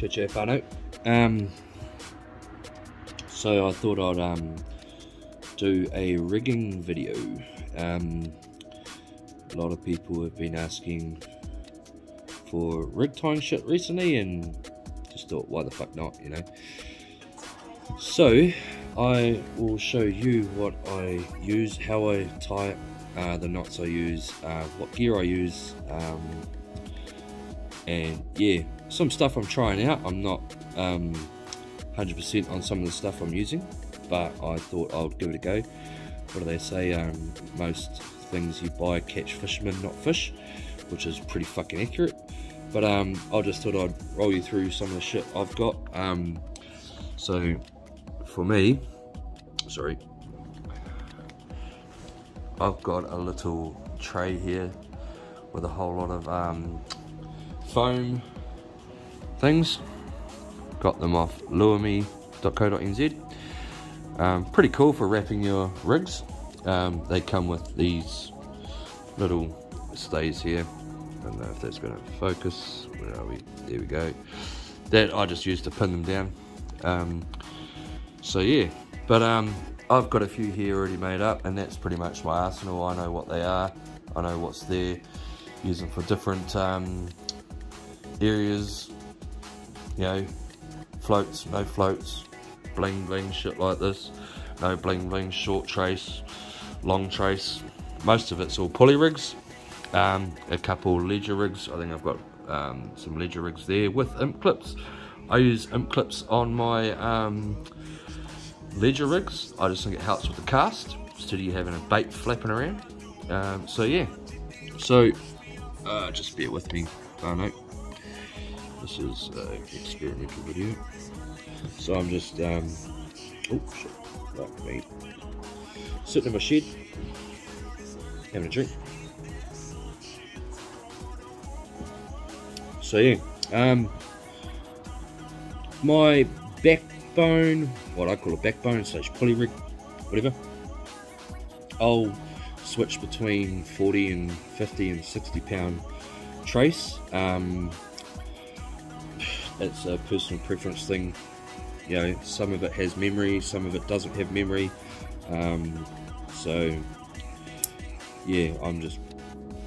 Che whānau. So I thought I'd do a rigging video. A lot of people have been asking for rig tying shit recently, and just thought, why the fuck not, you know? So I will show you what I use, how I tie the knots I use, what gear I use, and yeah, some stuff I'm trying out. I'm not 100% on some of the stuff I'm using, but I thought I'll give it a go. What do they say? Most things you buy catch fishermen, not fish, which is pretty fucking accurate. But I just thought I'd roll you through some of the shit I've got. So for me, sorry, I've got a little tray here with a whole lot of foam things. Got them off luami.co.nz. Pretty cool for wrapping your rigs. They come with these little stays here. I don't know if that's going to focus. Where are we? There we go. That I just use to pin them down. So yeah, but I've got a few here already made up, and that's pretty much my arsenal. I know what they are. I know what's there. Use them for different areas. You know, floats, no floats, bling bling, shit like this. No bling bling, short trace, long trace. Most of it's all pulley rigs. A couple ledger rigs. I think I've got some ledger rigs there with imp clips. I use imp clips on my ledger rigs. I just think it helps with the cast instead of you having a bait flapping around. So yeah, so just bear with me. I know this is an experimental video, so I'm just oh shit, like me, sitting in my shed having a drink. So yeah, my backbone, what I call a backbone / pulley rig, whatever, I'll switch between 40 and 50 and 60 pound trace. It's a personal preference thing, you know. Some of it has memory, some of it doesn't have memory. So yeah, I'm just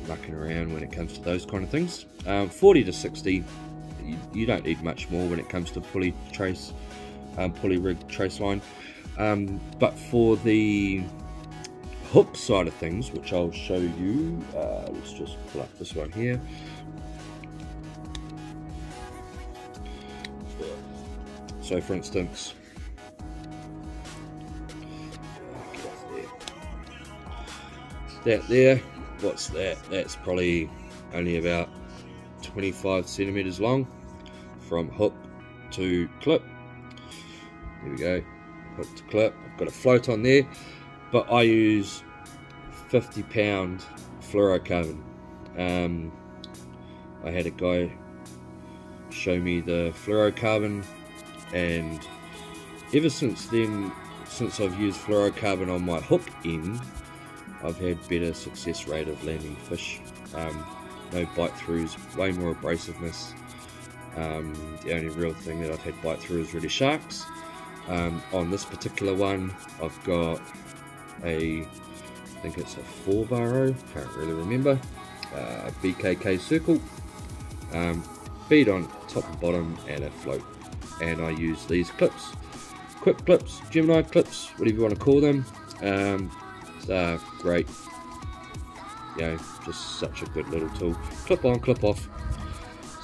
mucking around when it comes to those kind of things. 40 to 60, you don't need much more when it comes to pulley trace, pulley rig trace line. But for the hook side of things, which I'll show you, let's just pull up this one here. So for instance, that there, what's that? That's probably only about 25 centimeters long from hook to clip. There we go, hook to clip. I've got a float on there, but I use 50 pound fluorocarbon. I had a guy show me the fluorocarbon, and ever since then, since I've used fluorocarbon on my hook end, I've had better success rate of landing fish. No bite throughs, way more abrasiveness. The only real thing that I've had bite through is really sharks. On this particular one, I've got I think it's a 4-baro, can't really remember, BKK circle, bead on top and bottom, and a float. And I use these clips, quick clips, Gemini clips, whatever you want to call them. Great, you know, just such a good little tool. Clip on, clip off.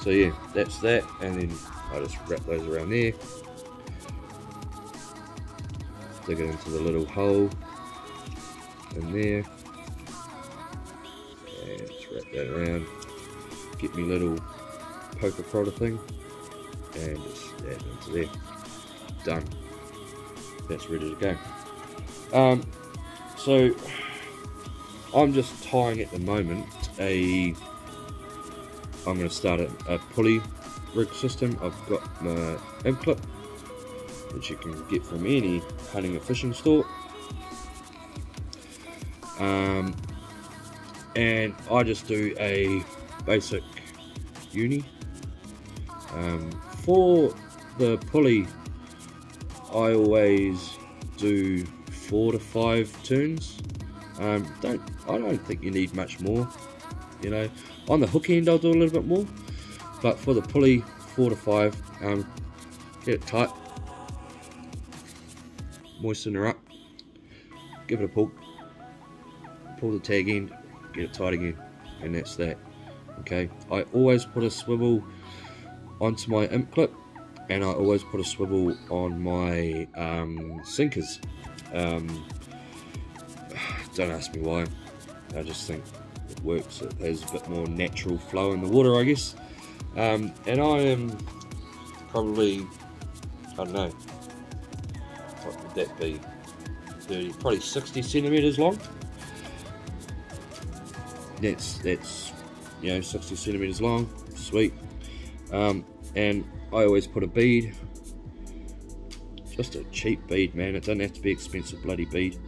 So yeah, that's that, and then I just wrap those around there, dig it into the little hole in there, and just wrap that around, get me little poker prodder thing, and just add it into there. Done. That's ready to go. So I'm just tying at the moment I'm going to start a pulley rig system. I've got my imp clip, which you can get from any hunting or fishing store, and I just do a basic uni For the pulley, I always do 4 to 5 turns. I don't think you need much more. You know, on the hook end I'll do a little bit more, but for the pulley, 4 to 5. Get it tight, moisten her up, give it a pull the tag end, get it tight again, and that's that. Okay, I always put a swivel onto my imp clip, and I always put a swivel on my sinkers. Don't ask me why, I just think it works. It has a bit more natural flow in the water, I guess. And I am probably, I don't know, what would that be, 30, probably 60 centimeters long. That's you know, 60 centimeters long, sweet. And I always put a bead, just a cheap bead, man, it doesn't have to be expensive bloody bead.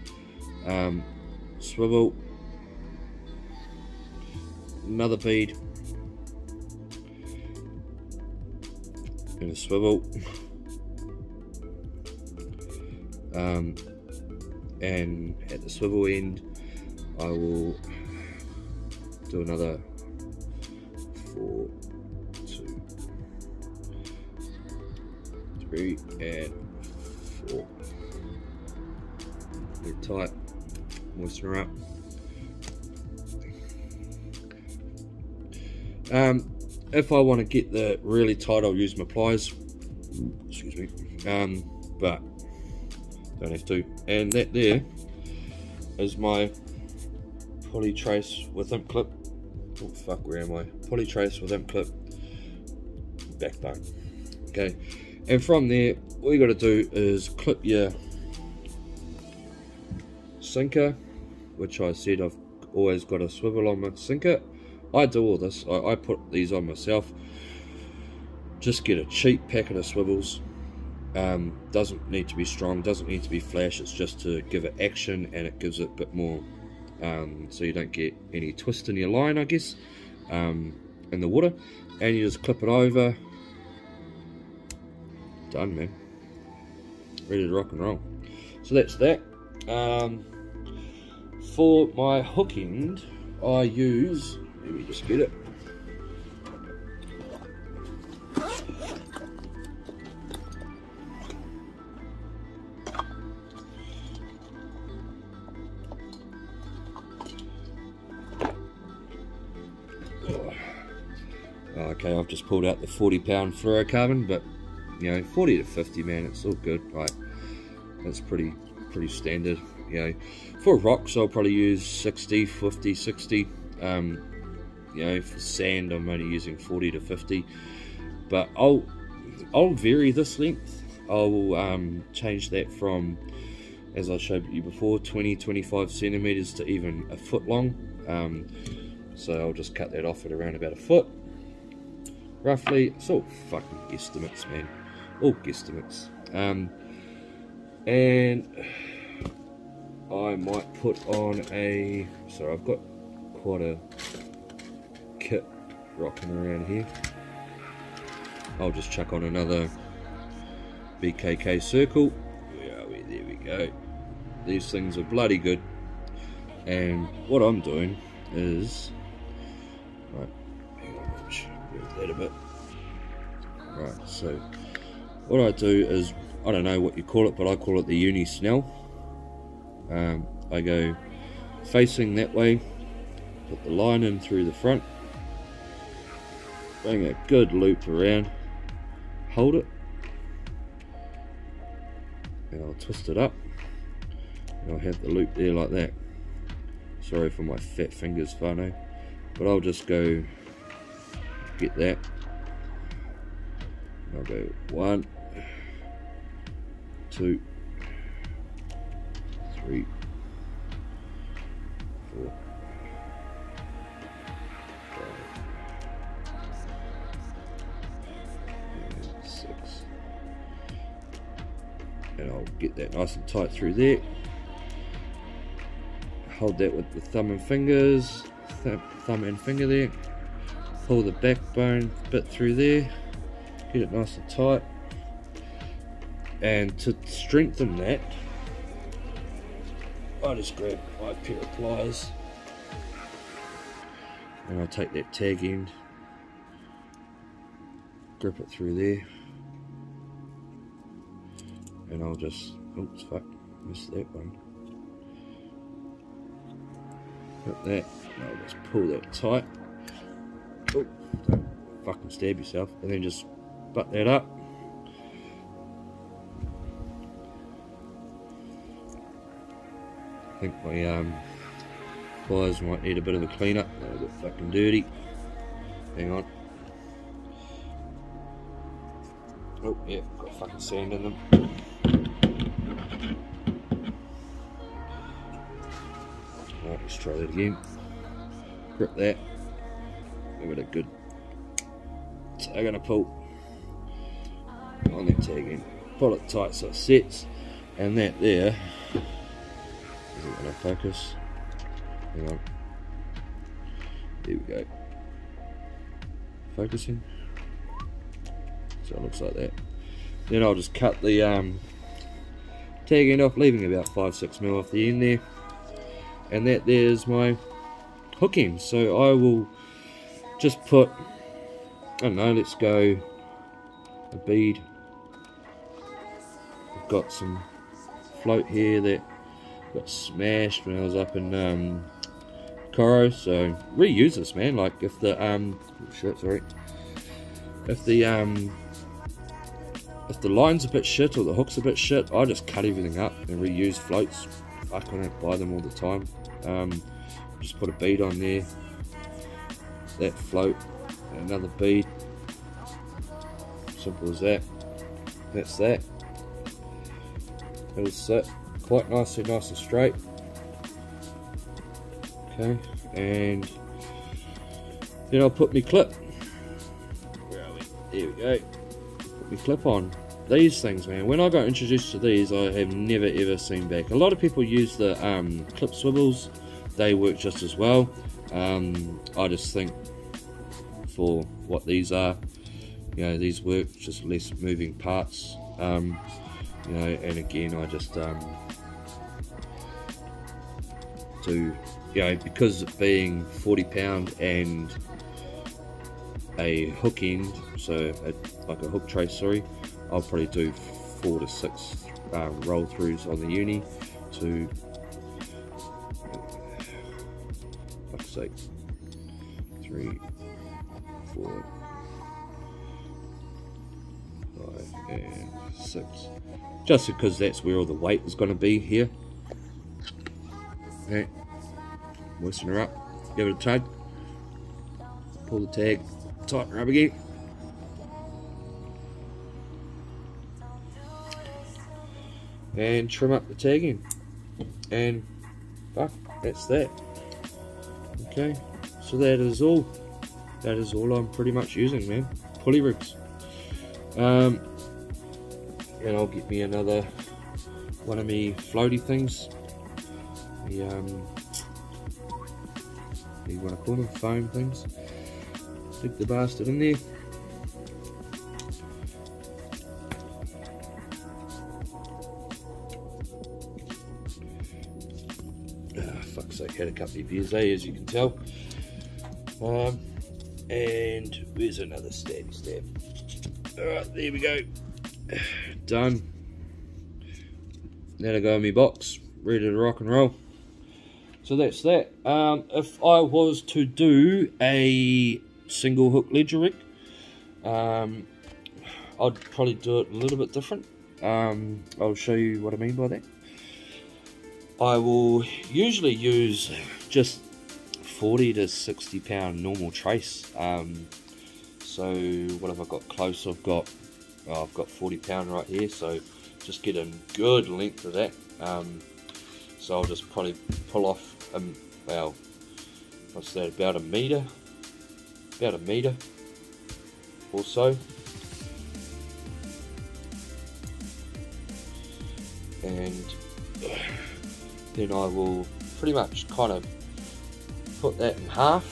Swivel, another bead, and a swivel, and at the swivel end I will do another 4, 2, 3 and 4. Get tight, moisten her up. If I want to get the really tight, I'll use my pliers. Excuse me. But don't have to. And that there is my pulley trace with imp clip. Oh fuck, where am I? Pulley trace with imp clip, backbone. Okay, and from there, all you got to do is clip your sinker, which I said I've always got a swivel on my sinker. I do all this. I put these on myself. Just get a cheap packet of swivels. Doesn't need to be strong, doesn't need to be flash. It's just to give it action, and it gives it a bit more. So you don't get any twist in your line, I guess, in the water, and you just clip it over. Done, man. Ready to rock and roll. So that's that. For my hook end, I use, let me just get it. Okay, I've just pulled out the 40-pound fluorocarbon, but you know, 40 to 50, man, it's all good, right? That's pretty standard. You know, for rocks I'll probably use 60, 50, 60. You know, for sand I'm only using 40 to 50, but I'll vary this length. I'll change that from, as I showed you before, 20-25 centimeters to even a foot long. So I'll just cut that off at around about a foot, roughly. It's all fucking guesstimates, man, all guesstimates. And I might put on a, sorry, I've got quite a kit rocking around here. I'll just chuck on another BKK circle. Where are we? There we go. These things are bloody good. And what I'm doing is, right, hang on, move that a bit. Right, so what I do is, I don't know what you call it, but I call it the uni snell. I go facing that way, put the line in through the front, bring a good loop around, hold it, and I'll twist it up, and I'll have the loop there like that. Sorry for my fat fingers, whānau, but I'll just go get that. I'll go 1, 2, 3, 4, 5, and 6, and I'll get that nice and tight through there. Hold that with the thumb and fingers, thumb and finger there. Pull the backbone bit through there. get it nice and tight. And to strengthen that, I just grab my pair of pliers and I'll take that tag end, grip it through there, and I'll just, oops, fuck, missed that one. Grip that, and I'll just pull that tight. Oh, don't fucking stab yourself, and then just butt that up. I think my pliers might need a bit of a clean up. They're a bit fucking dirty. Hang on. Oh yeah, got fucking sand in them. Right, let's try that again. Grip that. Give it a good tag and a pull on that tag end. Pull it tight so it sets, and that there. Isn't going to focus. Hang on. There we go. Focusing. So it looks like that. Then I'll just cut the tag end off, leaving about 5-6mm off the end there. And that there's my hook end. So I will just put, I don't know, let's go a bead. I've got some float here that got smashed when I was up in Coro, so reuse this, man. Like if the if the line's a bit shit or the hook's a bit shit, I just cut everything up and reuse floats. Fuck, I don't buy them all the time. Just put a bead on there, that float, and another bead. Simple as that. That's that. It'll sit quite nicely, nice and straight. Okay, and then I'll put my clip. Where are we? There we go. Put my clip on. These things, man, when I got introduced to these, I have never ever seen back. A lot of people use the clip swivels. They work just as well. I just think for what these are, you know, these work, just less moving parts. You know, and again, I just do, you know, because it being 40 lb and a hook end, so like a hook trace, sorry, I'll probably do 4 to 6 roll throughs on the uni to, fuck's sake, 3, 4, 5 and 6, just because that's where all the weight is going to be here. Okay, moisten her up, give it a tug, pull the tag, tighten her up again, and trim up the tagging, and fuck, that's that. Okay, so that is all I'm pretty much using, man. Pulley rigs. And I'll get me another one of me floaty things. The you want to call them, foam things. Stick the bastard in there. Fuck's sake, had a couple of beers there, as you can tell. And where's another stabby stab? Alright, there we go. Done. Now to go in my box, ready to rock and roll. So that's that. If I was to do a single hook ledger rig, I'd probably do it a little bit different. I'll show you what I mean by that. I will usually use just 40 to 60 pound normal trace. So what have I got close? I've got 40 pound right here, so just get a good length of that. So I'll just probably pull off well, what's that, about a meter or so, and then I will pretty much kind of put that in half.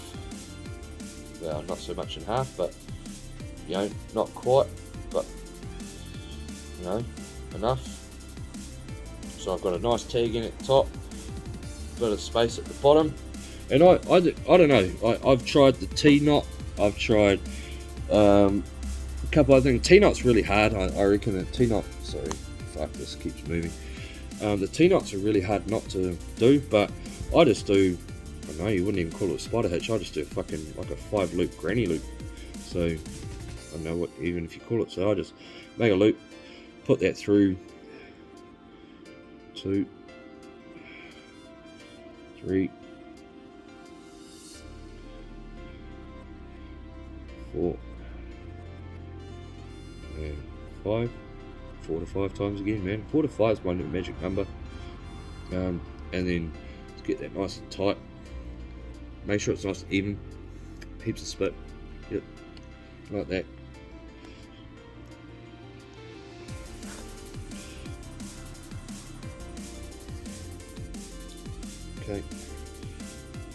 Well, not so much in half, but you know, not quite. but you know, enough. So I've got a nice tag in at the top, bit of space at the bottom, and I don't know. I've tried the T-knot. I've tried a couple other things. T-knot's really hard. I reckon the T-knot. Sorry, fuck, this keeps moving. The T-knots are really hard not to do, but I just do. I don't know, you wouldn't even call it a spider hitch. I just do fucking like a 5-loop granny loop. So I don't know what even if you call it. So I just make a loop, put that through 2, 3, 4, and 5. 4 to 5 times again, man. 4 to 5 is my magic number. And then to get that nice and tight, make sure it's nice and even. Heaps of spit. Yep, like that. Okay.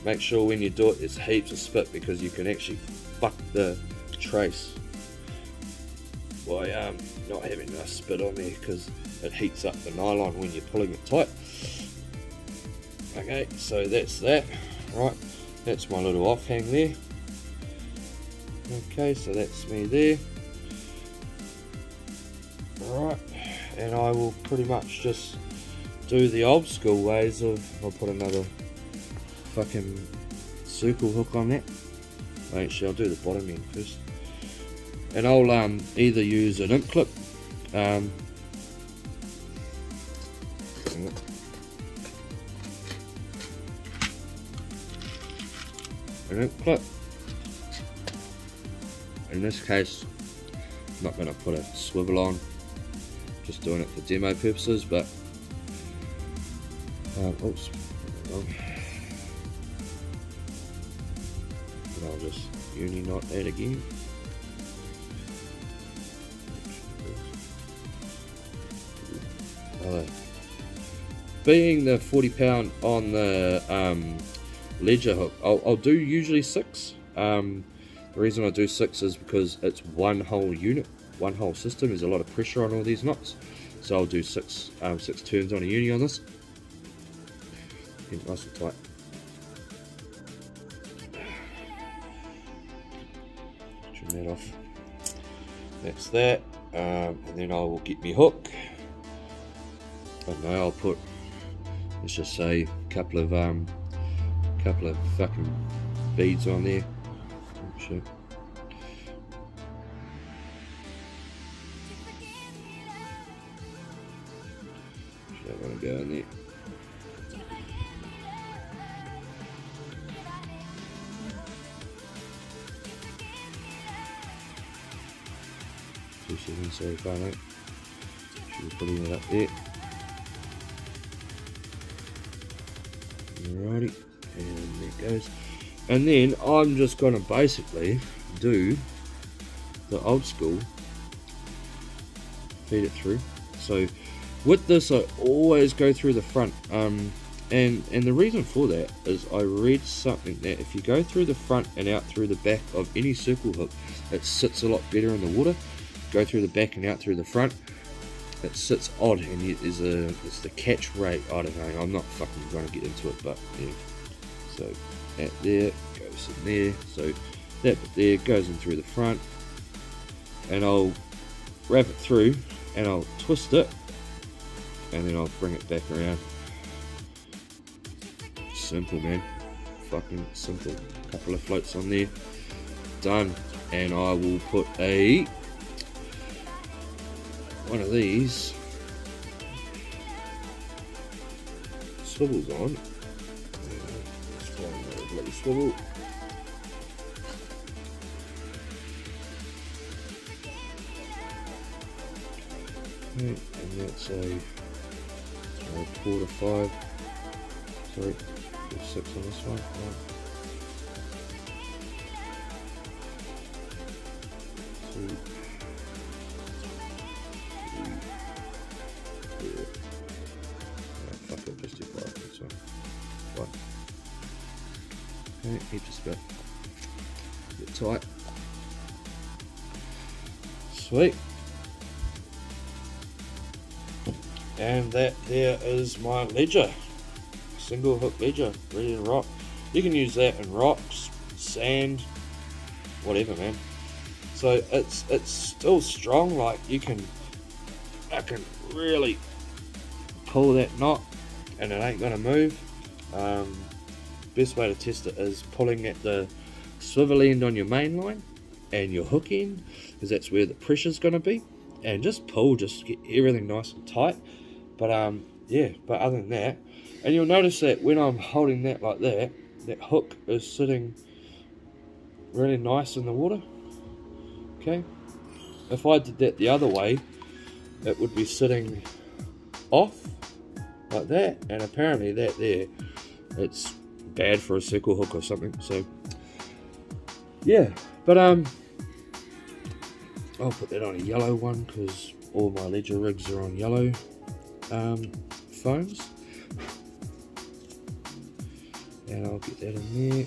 Make sure when you do it, there's heaps of spit because you can actually fuck the trace by not having enough spit on there because it heats up the nylon when you're pulling it tight. Okay, so that's that. Right, that's my little offhang there. Okay, so that's me there. Alright, and I will pretty much just do the old school ways of, I'll put another fucking circle hook on that. Actually, I'll do the bottom end first. And I'll either use an imp clip, an imp clip. In this case, I'm not going to put a swivel on, just doing it for demo purposes, but oops, and I'll just uni knot that again. Being the 40 pound on the ledger hook, I'll do usually 6. The reason I do 6 is because it's one whole unit, one whole system. There's a lot of pressure on all these knots, so I'll do 6 turns on a uni on this. Get nice and tight. Trim that off. That's that, and then I will get my hook. I don't know, I'll put, let's just say, a couple of fucking beads on there. Sure. That one will go in there. Sorry, far out. Should be putting it up there. Alrighty, and there it goes. And then I'm just going to basically do the old school, feed it through. So with this, I always go through the front. And the reason for that is I read something that if you go through the front and out through the back of any circle hook, it sits a lot better in the water. Go through the back and out through the front, it sits odd, and it's the catch rate. I don't know, I'm not fucking going to get into it, but yeah. So that there goes in there, so that bit there goes in through the front, and I'll wrap it through and I'll twist it, and then I'll bring it back around. Simple, man, fucking simple. Couple of floats on there, done. And I will put one of these swivels on. Let's find another bloody swivel. Okay, and that's a 4 to 5. Sorry, there's 6 on this one. Right. 2. Fuck it, just do 5. That's fine. 1. Okay, keep just about get tight. Sweet. And that there is my ledger, single hook ledger, ready to rock. You can use that in rocks, sand, whatever, man. So it's still strong. Like I can really pull that knot, and it ain't gonna move. Best way to test it is pulling at the swivel end on your main line and your hook end, because that's where the pressure's gonna be. And just pull, just get everything nice and tight. But yeah, but other than that, and you'll notice that when I'm holding that like that, that hook is sitting really nice in the water. Okay, if I did that the other way, it would be sitting off like that, and apparently that there, it's bad for a circle hook or something. So yeah, but I'll put that on a yellow one because all my ledger rigs are on yellow foams, and I'll get that in there.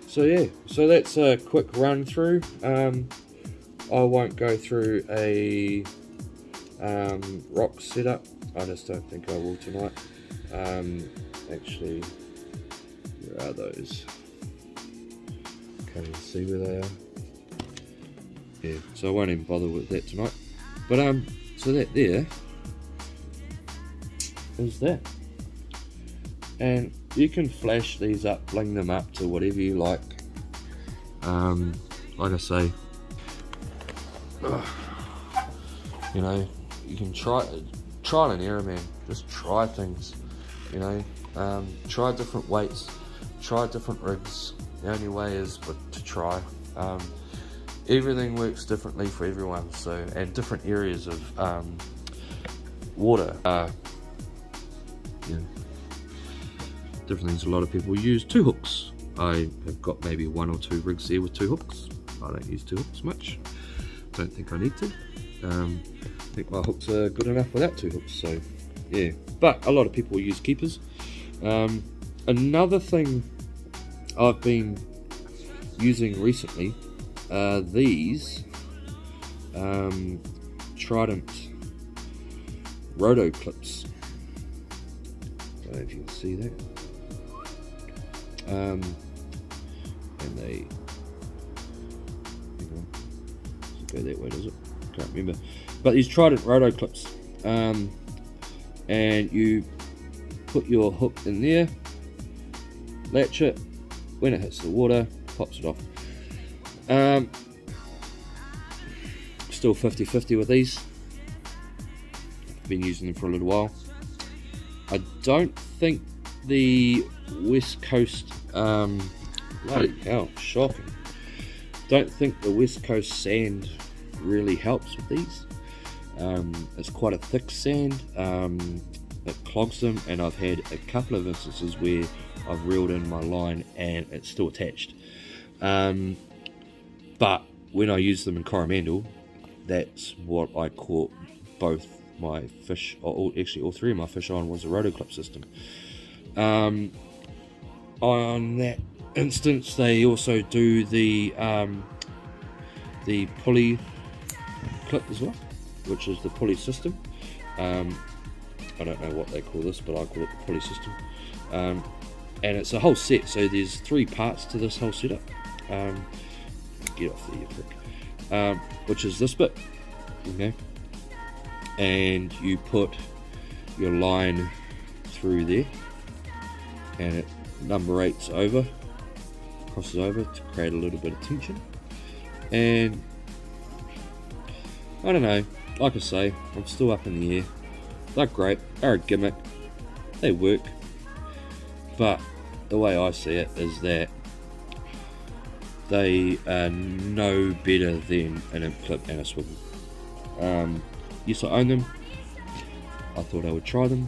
So yeah, so that's a quick run through. I won't go through a rock setup. I just don't think I will tonight. Actually, where are those? Can't even see where they are. Yeah, so I won't even bother with that tonight. But so that there is that. And you can flash these up, bling them up to whatever you like. Like I say, you know, you can try and error, man. Just try things, you know. Try different weights, try different rigs. The only way is to try. Everything works differently for everyone, so, and different areas of water. Yeah, different things. A lot of people use 2 hooks. I have got maybe 1 or 2 rigs there with 2 hooks. I don't use 2 hooks much. Don't think I need to. I think my hooks are good enough without 2 hooks. So yeah, but a lot of people use keepers. Another thing I've been using recently are these Trident roto clips. I don't know if you can see that. And they, does it go that way, does it? Can't remember. But these Trident roto clips, and you put your hook in there, latch it, when it hits the water, pops it off. Still 50-50 with these. I've been using them for a little while. I don't think the West Coast, bloody hell, shocking. Don't think the West Coast sand really helps with these. It's quite a thick sand. It clogs them, and I've had a couple of instances where I've reeled in my line and it's still attached. But when I use them in Coromandel, that's what I caught both my fish, or actually all 3 of my fish on, was a roto clip system. On that instance, they also do the pulley clip as well, which is the pulley system. I don't know what they call this, but I call it the pulley system. And it's a whole set, so there's 3 parts to this whole setup. Get off there, you prick. Which is this bit, okay? And you put your line through there, and it numerates over, crosses over to create a little bit of tension. And I don't know, like I say, I'm still up in the air. They're great, they're a gimmick, they work, but the way I see it is that they are no better than an imp clip and a swivel. Yes, I own them. I thought I would try them.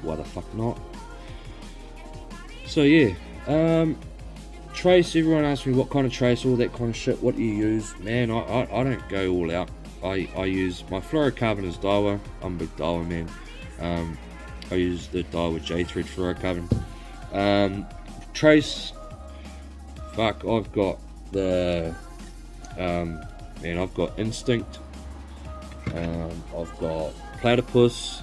Why the fuck not? So yeah, trace. Everyone asks me what kind of trace, all that kind of shit. What do you use? Man, I don't go all out. I use my fluorocarbon as Daiwa. I'm a big Daiwa man. I use the Daiwa J-thread fluorocarbon. Trace. Fuck, I've got the I've got Instinct. I've got platypus.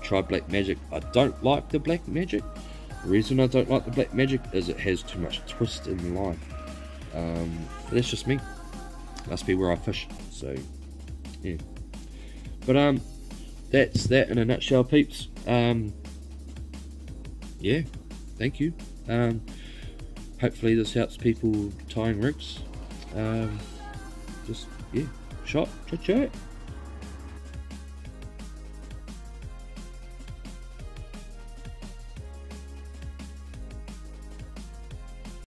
Tried black magic. I don't like the black magic. The reason I don't like the black magic is it has too much twist in life. But that's just me. Must be where I fish. So yeah. But that's that in a nutshell, peeps. Yeah, thank you. Hopefully this helps people tying rigs. Just yeah, shot, chat.